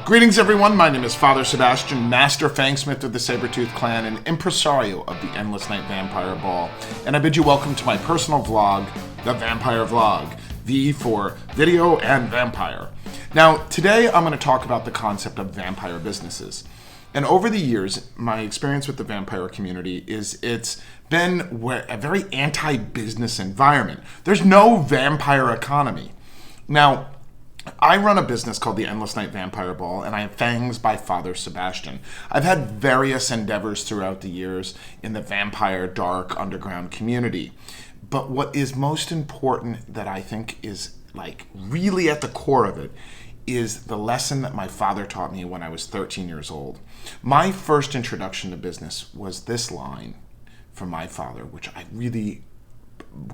Greetings everyone, my name is Father Sebastiaan, Master Fangsmith of the Sabretooth clan and Impresario of the Endless Night Vampire Ball, and I bid you welcome to my personal vlog, The Vampire Vlog, V for video and vampire. Now, today I'm going to talk about the concept of vampire businesses. And over the years, my experience with the vampire community is it's been a very anti-business environment. There's no vampire economy. Now, I run a business called the Endless Night Vampire Ball, and I have Fangs by Father Sebastiaan. I've had various endeavors throughout the years in the vampire dark underground community. But what is most important that I think is really at the core of it is the lesson that my father taught me when I was 13 years old. My first introduction to business was this line from my father, which I really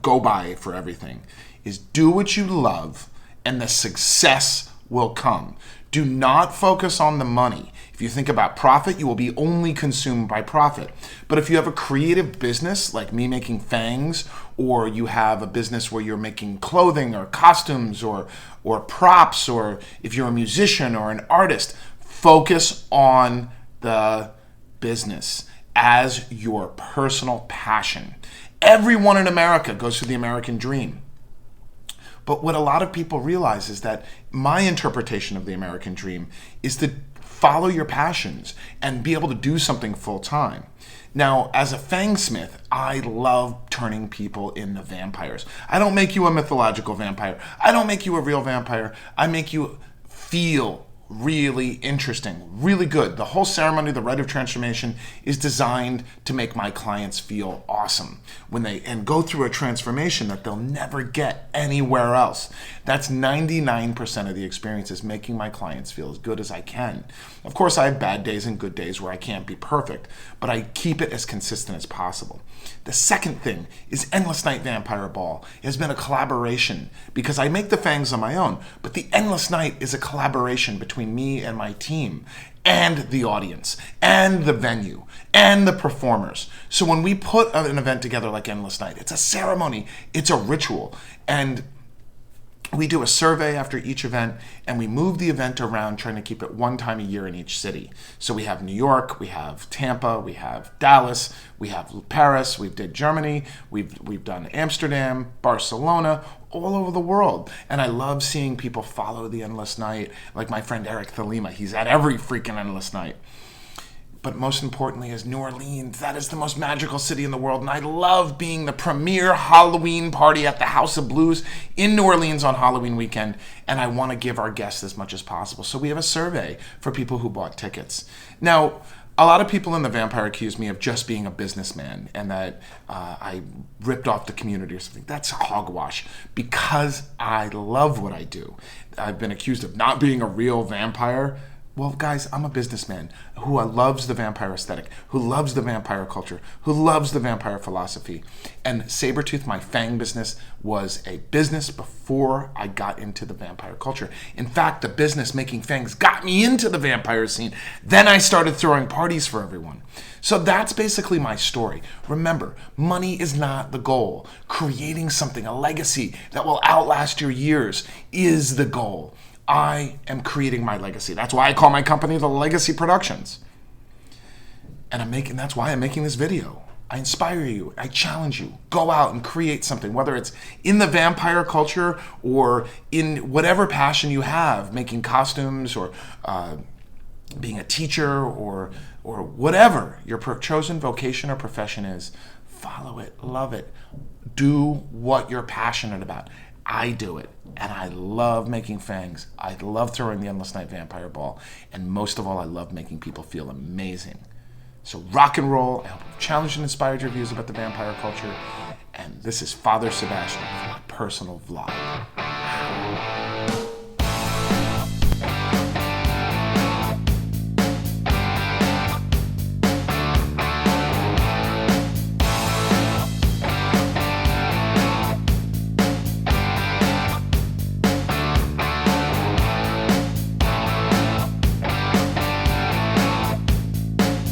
go by for everything, is do what you love and the success will come. Do not focus on the money. If you think about profit, you will be only consumed by profit. But if you have a creative business, like me making fangs, or you have a business where you're making clothing or costumes or props, or if you're a musician or an artist, focus on the business as your personal passion. Everyone in America goes through the American dream. But what a lot of people realize is that my interpretation of the American dream is to follow your passions and be able to do something full time. Now, as a Fangsmith, I love turning people into vampires. I don't make you a mythological vampire. I don't make you a real vampire. I make you feel really interesting, really good. The whole ceremony, the rite of transformation, is designed to make my clients feel awesome and go through a transformation that they'll never get anywhere else. That's 99% of the experience, is making my clients feel as good as I can. Of course, I have bad days and good days where I can't be perfect, but I keep it as consistent as possible. The second thing is Endless Night Vampire Ball. It has been a collaboration because I make the fangs on my own, but the Endless Night is a collaboration between me and my team and the audience and the venue and the performers. So when we put an event together like Endless Night, it's a ceremony, it's a ritual, and we do a survey after each event, and we move the event around, trying to keep it one time a year in each city. So we have New York, we have Tampa, we have Dallas, we have Paris, we've did Germany, we've done Amsterdam, Barcelona, all over the world. And I love seeing people follow the Endless Night, like my friend Eric Thalima. He's at every freaking Endless Night. But most importantly is New Orleans. That is the most magical city in the world. And I love being the premier Halloween party at the House of Blues in New Orleans on Halloween weekend. And I want to give our guests as much as possible. So we have a survey for people who bought tickets. Now, a lot of people in the vampire accuse me of just being a businessman and that I ripped off the community or something. That's hogwash because I love what I do. I've been accused of not being a real vampire. Well, guys, I'm a businessman who loves the vampire aesthetic, who loves the vampire culture, who loves the vampire philosophy. And Sabretooth, my fang business, was a business before I got into the vampire culture. In fact, the business making fangs got me into the vampire scene. Then I started throwing parties for everyone. So that's basically my story. Remember, money is not the goal. Creating something, a legacy that will outlast your years, is the goal. I am creating my legacy. That's why I call my company The Legacy Productions. And that's why I'm making this video. I inspire you. I challenge you. Go out and create something, whether it's in the vampire culture or in whatever passion you have, making costumes or being a teacher or whatever your chosen vocation or profession is. Follow it. Love it. Do what you're passionate about. I do it, and I love making fangs. I love throwing the Endless Night Vampire Ball, and most of all, I love making people feel amazing. So rock and roll. I hope I've challenged and inspired your views about the vampire culture, and this is Father Sebastiaan, my personal vlog.